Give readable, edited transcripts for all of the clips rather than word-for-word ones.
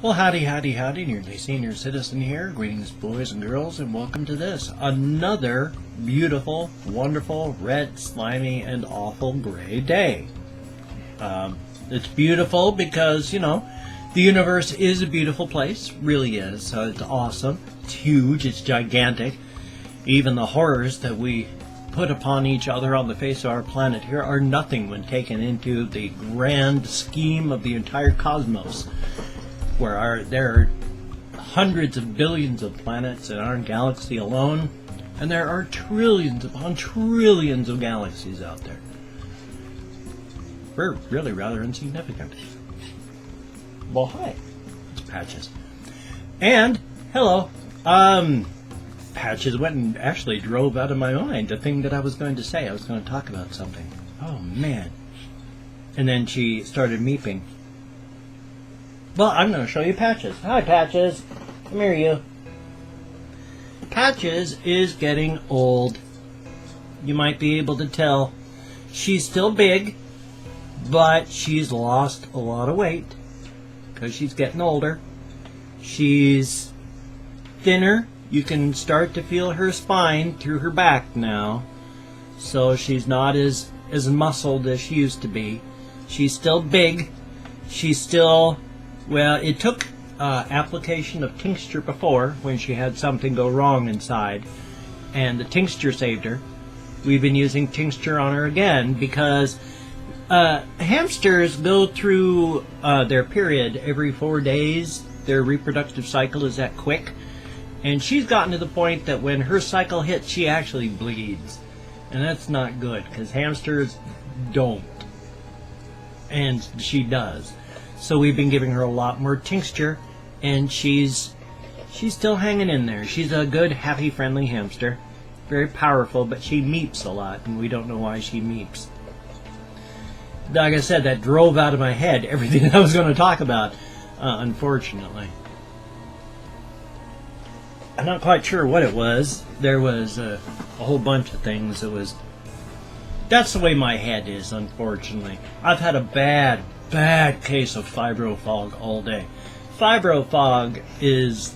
Well, howdy, howdy, howdy, nearly senior citizen here. Greetings, boys and girls, and welcome to this. Another beautiful, wonderful, red, slimy, and awful gray day. It's beautiful because, the universe is a beautiful place. Really is. It's awesome. It's huge. It's gigantic. Even the horrors that we put upon each other on the face of our planet here are nothing when taken into the grand scheme of the entire cosmos, where there are hundreds of billions of planets in our galaxy alone, and there are trillions upon trillions of galaxies out there. We're really rather insignificant. Well, hi. It's Patches. And, hello. Patches went and actually drove out of my mind the thing that I was going to say. I was going to talk about something. Oh, man. And then she started meeping. Well, I'm going to show you Patches. Hi, Patches. Come here, you. Patches is getting old. You might be able to tell. She's still big, but she's lost a lot of weight because she's getting older. She's thinner. You can start to feel her spine through her back now. So she's not as muscled as she used to be. She's still big. She's still... Well, it took application of tincture before when she had something go wrong inside, and the tincture saved her. We've been using tincture on her again because hamsters go through their period every 4 days. Their reproductive cycle is that quick, and she's gotten to the point that when her cycle hits, she actually bleeds, and that's not good because hamsters don't, and she does. So we've been giving her a lot more tincture, and she's still hanging in there. She's a good, happy, friendly hamster. Very powerful, but she meeps a lot, and we don't know why she meeps. Like I said, that drove out of my head everything I was going to talk about, unfortunately. I'm not quite sure what it was. There was a whole bunch of things. That's the way my head is, unfortunately. I've had a bad case of fibro fog all day. Fibro fog it's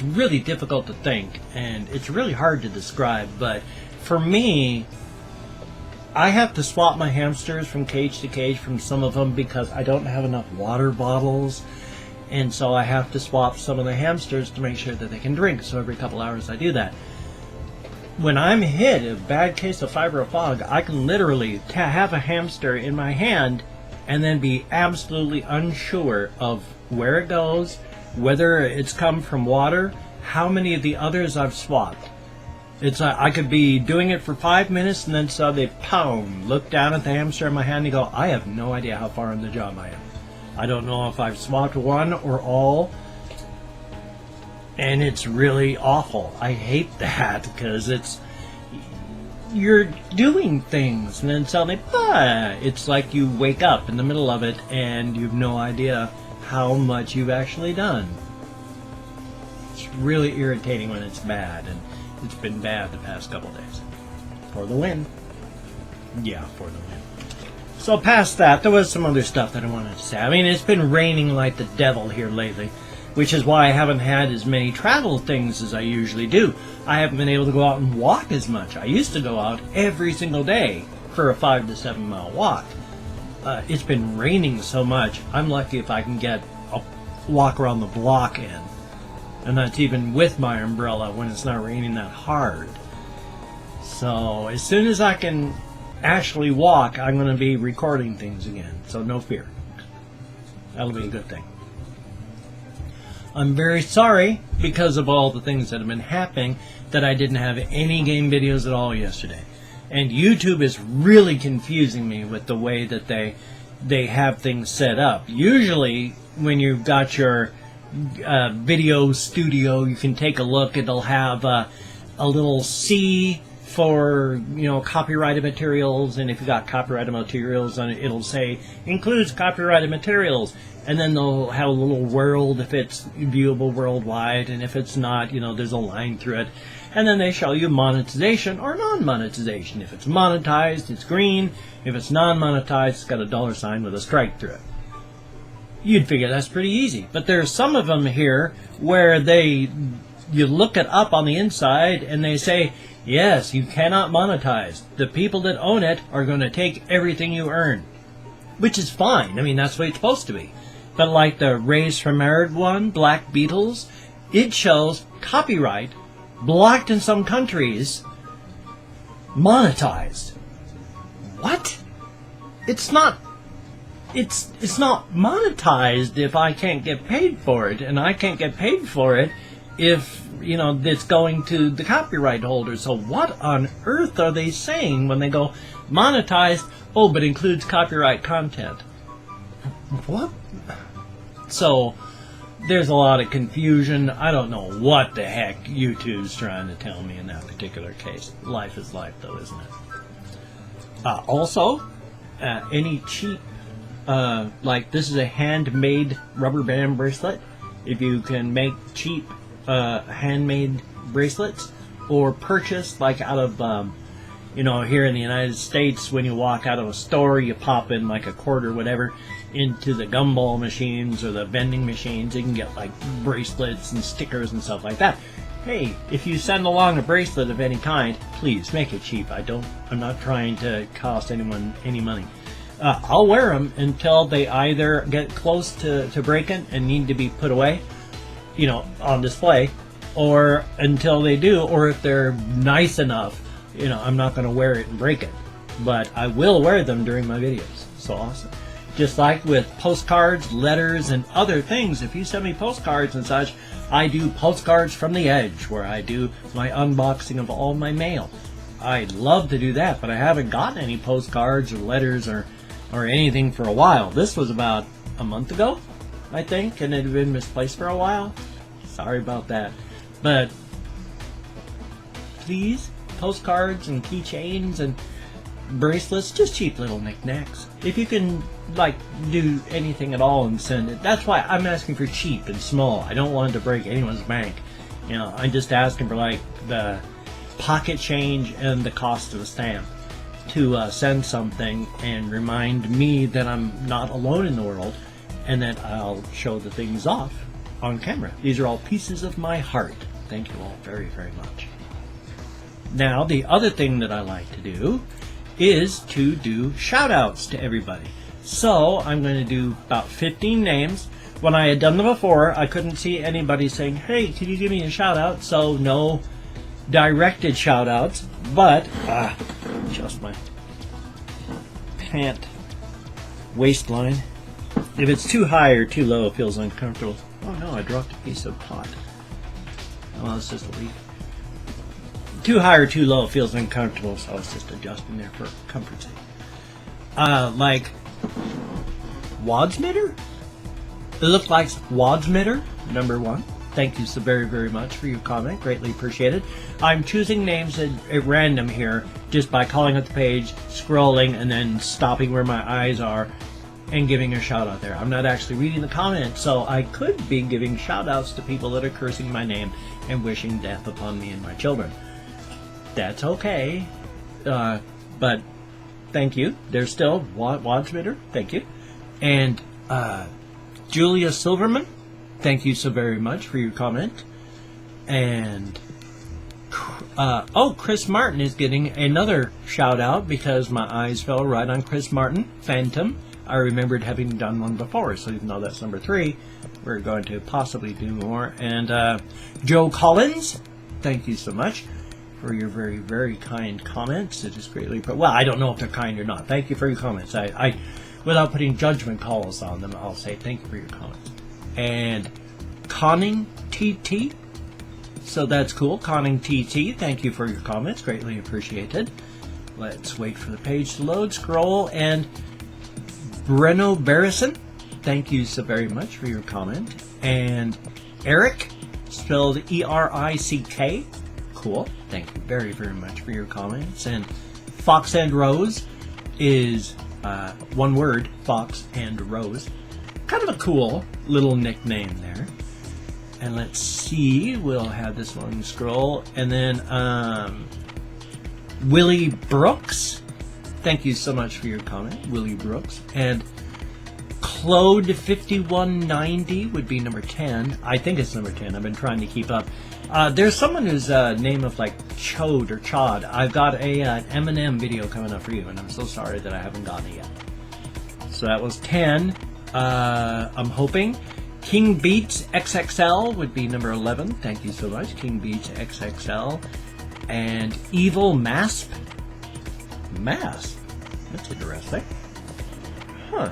really difficult to think, and it's really hard to describe, but for me, I have to swap my hamsters from cage to cage from some of them because I don't have enough water bottles, and so I have to swap some of the hamsters to make sure that they can drink, so every couple hours I do that. When I'm hit a bad case of fibro fog, I can literally have a hamster in my hand and then be absolutely unsure of where it goes, whether it's come from water, how many of the others I've swapped. I could be doing it for 5 minutes and then suddenly, pound, look down at the hamster in my hand and go, I have no idea how far in the job I am. I don't know if I've swapped one or all. And it's really awful. I hate that because you're doing things and then suddenly, it's like you wake up in the middle of it and you have no idea how much you've actually done. It's really irritating when it's bad, and it's been bad the past couple days. For the win. Yeah, for the win. So past that, there was some other stuff that I wanted to say. I mean, it's been raining like the devil here lately, which is why I haven't had as many travel things as I usually do. I haven't been able to go out and walk as much. I used to go out every single day for a 5 to 7 mile walk. It's been raining so much, I'm lucky if I can get a walk around the block in. And that's even with my umbrella when it's not raining that hard. So as soon as I can actually walk, I'm going to be recording things again. So no fear. That'll be a good thing. I'm very sorry, because of all the things that have been happening, that I didn't have any game videos at all yesterday. And YouTube is really confusing me with the way that they have things set up. Usually, when you've got your video studio, you can take a look. It'll have a little C for, copyrighted materials, and if you got copyrighted materials on it, it'll say includes copyrighted materials. And then they'll have a little world if it's viewable worldwide, and if it's not, there's a line through it. And then they show you monetization or non-monetization. If it's monetized, it's green. If it's non-monetized, it's got a $sign with a strike through it. You'd figure that's pretty easy. But there's some of them here where you look it up on the inside and they say, yes, you cannot monetize. The people that own it are going to take everything you earn. Which is fine. I mean, that's the way it's supposed to be. But like the Raised from Married one, Black Beatles, it shows copyright blocked in some countries, monetized. What? It's not monetized if I can't get paid for it, and I can't get paid for it if, it's going to the copyright holder. So what on earth are they saying when they go monetized, but includes copyright content? What? So there's a lot of confusion. I don't know what the heck YouTube's trying to tell me in that particular case. Life is life, though, isn't it? Also, any cheap, like this is a handmade rubber band bracelet. If you can make cheap handmade bracelets, or purchase like out of, here in the United States, when you walk out of a store, you pop in like a quarter, whatever, into the gumball machines or the vending machines. You can get like bracelets and stickers and stuff like that. Hey, if you send along a bracelet of any kind, please make it cheap. I'm not trying to cost anyone any money. I'll wear them until they either get close to breaking and need to be put away, on display, or until they do, or if they're nice enough, I'm not going to wear it and break it. But I will wear them during my videos. So awesome. Just like with postcards, letters, and other things, if you send me postcards and such, I do postcards from the edge, where I do my unboxing of all my mail. I'd love to do that, but I haven't gotten any postcards or letters or anything for a while. This was about a month ago, I think, and it had been misplaced for a while. Sorry about that. But please, postcards and keychains and bracelets, just cheap little knickknacks. If you can do anything at all and send it, that's why I'm asking for cheap and small. I don't want it to break anyone's bank. I'm just asking for the pocket change and the cost of a stamp to send something and remind me that I'm not alone in the world, and that I'll show the things off on camera. These are all pieces of my heart. Thank you all very, very much. Now, the other thing that I like to do is to do shout outs to everybody. So I'm going to do about 15 names. When I had done them before, I couldn't see anybody saying, hey, can you give me a shout out? So no directed shout outs, but just my pant waistline. If it's too high or too low, it feels uncomfortable. Oh no, I dropped a piece of pot. Oh, it's just a leaf. Too high or too low feels uncomfortable, so I was just adjusting there for comfort's sake. Like Wadsmitter? It looked like Wadsmitter, number 1. Thank you so very, very much for your comment. Greatly appreciated. I'm choosing names at random here just by calling up the page, scrolling, and then stopping where my eyes are and giving a shout out there. I'm not actually reading the comments, so I could be giving shout outs to people that are cursing my name and wishing death upon me and my children. That's okay. But thank you. There's still Wadsmitter. Thank you. And Julia Silverman, thank you so very much for your comment. And Chris Martin is getting another shout out because my eyes fell right on Chris Martin, Phantom. I remembered having done one before, so even though that's number 3, we're going to possibly do more. And Joe Collins, thank you so much for your very, very kind comments. It is greatly well, I don't know if they're kind or not. Thank you for your comments. I without putting judgment calls on them, I'll say thank you for your comments. And Conning TT, so that's cool. Conning TT, thank you for your comments. Greatly appreciated. Let's wait for the page to load. Scroll. And Breno Barrison, thank you so very much for your comment. And Eric, spelled E-R-I-C-K, cool. Thank you very, very much for your comments. And Fox and Rose is one word, Fox and Rose. Kind of a cool little nickname there. And let's see, we'll have this one scroll. And then Willie Brooks, thank you so much for your comment, Willie Brooks. And Claude 5190 would be number 10. I think it's number 10. I've been trying to keep up. There's someone whose name of like Chode or Chod. I've got a Eminem video coming up for you, and I'm so sorry that I haven't gotten it yet. So that was 10. I'm hoping. King Beats XXL would be number 11. Thank you so much, King Beats XXL. And Evil Masp. Masp? That's interesting. Huh.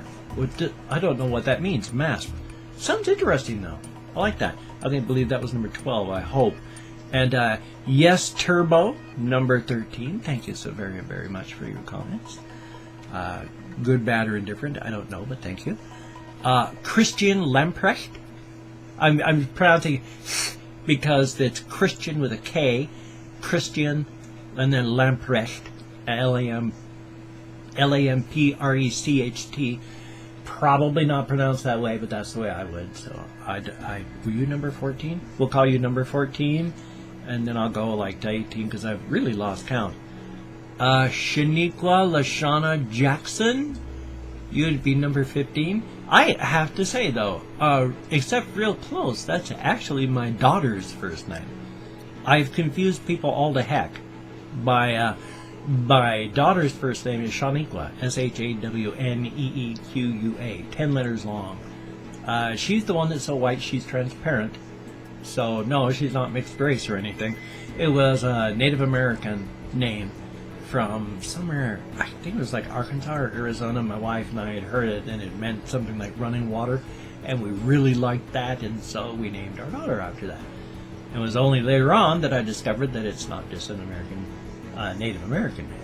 I don't know what that means. Masp. Sounds interesting, though. I like that. I believe that was number 12, I hope. And Yes Turbo, number 13. Thank you so very, very much for your comments. Good, bad, or indifferent, I don't know, but thank you. Christian Lamprecht. I'm pronouncing because it's Christian with a K, Christian, and then Lamprecht, Lamprecht. Probably not pronounced that way, but that's the way I would. So, were you number 14? We'll call you number 14, and then I'll go like to 18 because I've really lost count. Shaniqua Lashana Jackson, you'd be number 15. I have to say though, except real close, that's actually my daughter's first name. I've confused people all to heck. My daughter's first name is Shaniqua, Shawneequa, 10 letters long. She's the one that's so white she's transparent. So no, she's not mixed race or anything. It was a Native American name from somewhere, I think it was like Arkansas or Arizona. My wife and I had heard it, and it meant something like running water, and we really liked that, and so we named our daughter after that. It was only later on that I discovered that it's not just an American, Native American name.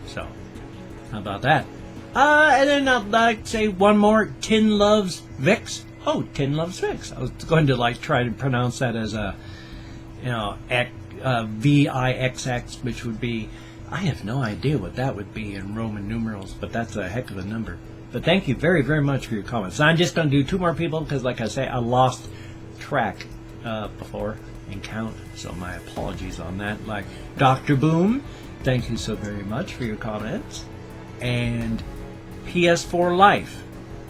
So, how about that? And then I'd like to say one more, Tin Loves Vix. Oh, Tin Loves Vix. I was going to like try to pronounce that as a, VIXX, which would be, I have no idea what that would be in Roman numerals, but that's a heck of a number. But thank you very, very much for your comments. I'm just going to do 2 more people because, like I say, I lost track before and count, so my apologies on that. Like Dr. Boom, thank you so very much for your comments. And PS4 Life.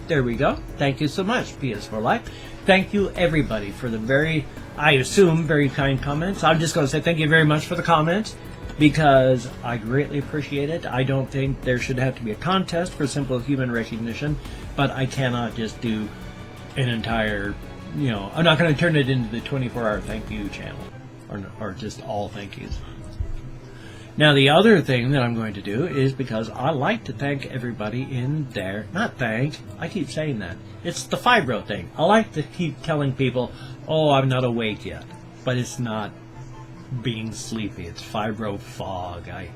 There we go. Thank you so much, PS4 Life. Thank you, everybody, for the very, I assume, very kind comments. I'm just going to say thank you very much for the comments because I greatly appreciate it. I don't think there should have to be a contest for simple human recognition, but I cannot just do an entire, I'm not going to turn it into the 24-hour thank you channel or just all thank yous. Now, the other thing that I'm going to do is because I like to thank everybody in there. Not thank, I keep saying that. It's the fibro thing. I like to keep telling people, oh, I'm not awake yet. But it's not being sleepy. It's fibro fog. I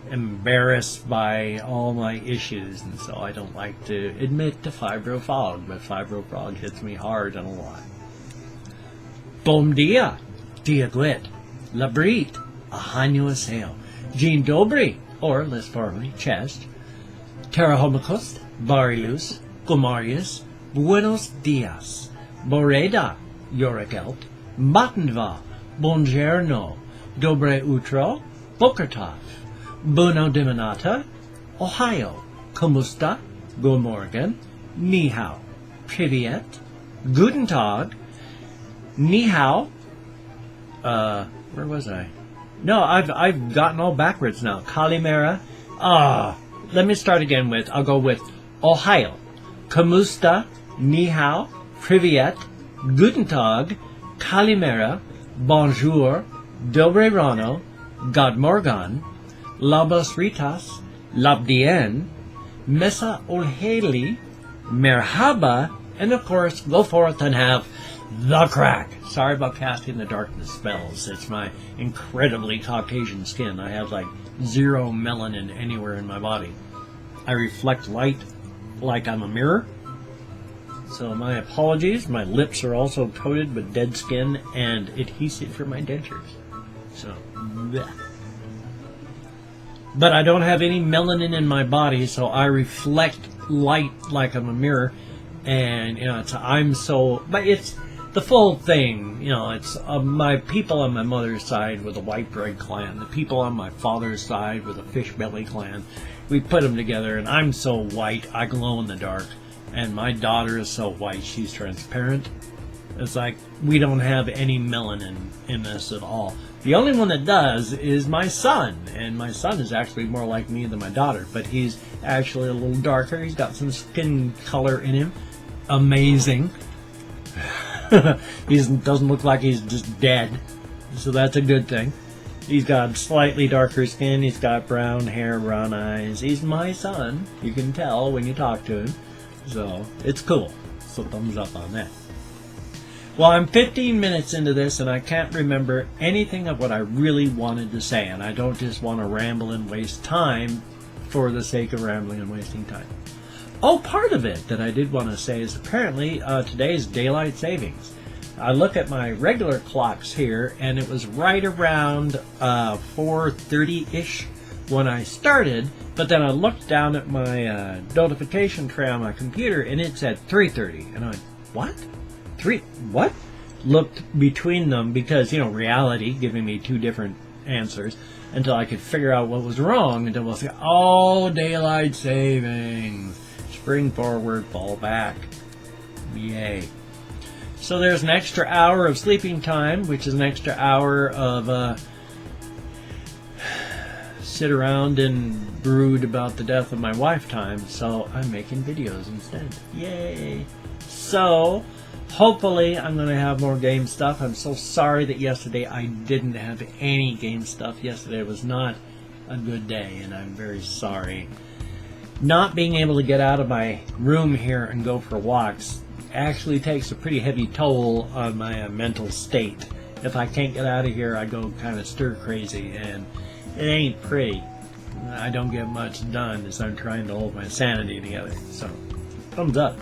am embarrassed by all my issues, and so I don't like to admit to fibro fog. But fibro fog hits me hard and a lot. Bom dia, dia glit, labrit, ahanyo aseo. Dzień dobry, or less formally, chest. Terahomikust, Barius, Gomarius, Buenos dias. Boreda, Yoragelt, Matenva, Bonjour, Dobre utro, Bokertov, Buno diminata, Ohio, Kumusta, Gomorgen, Ni hao, Privyet, Guten Tag, Ni hao, where was I? No, I've gotten all backwards now. Kalimera. Let me start again with, I'll go with Ohio. Kamusta, Ni hao, Privyet, Guten Tag, Kalimera, Bonjour, Dobre rano, God Morgan, Labos Ritas, Labdien, Mesa Olheli, Merhaba, and of course, go forth and have the crack. Sorry about casting the darkness spells. It's my incredibly Caucasian skin. I have like 0 melanin anywhere in my body. I reflect light like I'm a mirror. So my apologies. My lips are also coated with dead skin and adhesive for my dentures. So, bleh. But I don't have any melanin in my body, so I reflect light like I'm a mirror. And, I'm so... But it's the full thing, it's my people on my mother's side with the white bread clan, the people on my father's side with the fish belly clan. We put them together, and I'm so white, I glow in the dark. And my daughter is so white, she's transparent. It's like we don't have any melanin in us at all. The only one that does is my son, and my son is actually more like me than my daughter, but he's actually a little darker. He's got some skin color in him. Amazing. He doesn't look like he's just dead, so that's a good thing. He's got slightly darker skin. He's got brown hair, brown eyes. He's my son. You can tell when you talk to him. So it's cool. So thumbs up on that. Well, I'm 15 minutes into this, and I can't remember anything of what I really wanted to say, and I don't just want to ramble and waste time for the sake of rambling and wasting time. Oh, part of it that I did want to say is apparently today's daylight savings. I look at my regular clocks here, and it was right around 4:30-ish when I started, but then I looked down at my notification tray on my computer, and it said 3:30, and I went, what? What? Looked between them because, reality giving me two different answers until I could figure out what was wrong, until we'll say, oh, daylight savings. Spring forward, fall back. Yay. So there's an extra hour of sleeping time, which is an extra hour of sit around and brood about the death of my wife time, so I'm making videos instead. Yay. So hopefully I'm going to have more game stuff. I'm so sorry that yesterday I didn't have any game stuff. Yesterday was not a good day, and I'm very sorry. Not being able to get out of my room here and go for walks actually takes a pretty heavy toll on my mental state. If I can't get out of here, I go kind of stir crazy, and it ain't pretty. I don't get much done as I'm trying to hold my sanity together. So, thumbs up.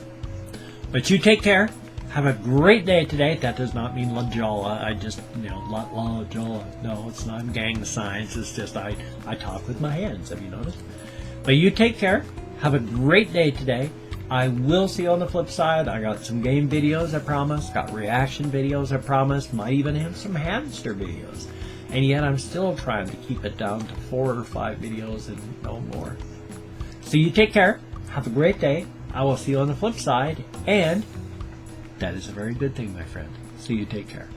But you take care. Have a great day today. That does not mean La Jolla. I just, La Jolla. No, it's not gang signs. It's just I talk with my hands. Have you noticed? But you take care. Have a great day today. I will see you on the flip side. I got some game videos, I promise. Got reaction videos, I promise. Might even have some hamster videos. And yet I'm still trying to keep it down to 4 or 5 videos and no more. So you take care. Have a great day. I will see you on the flip side. And that is a very good thing, my friend. So you take care.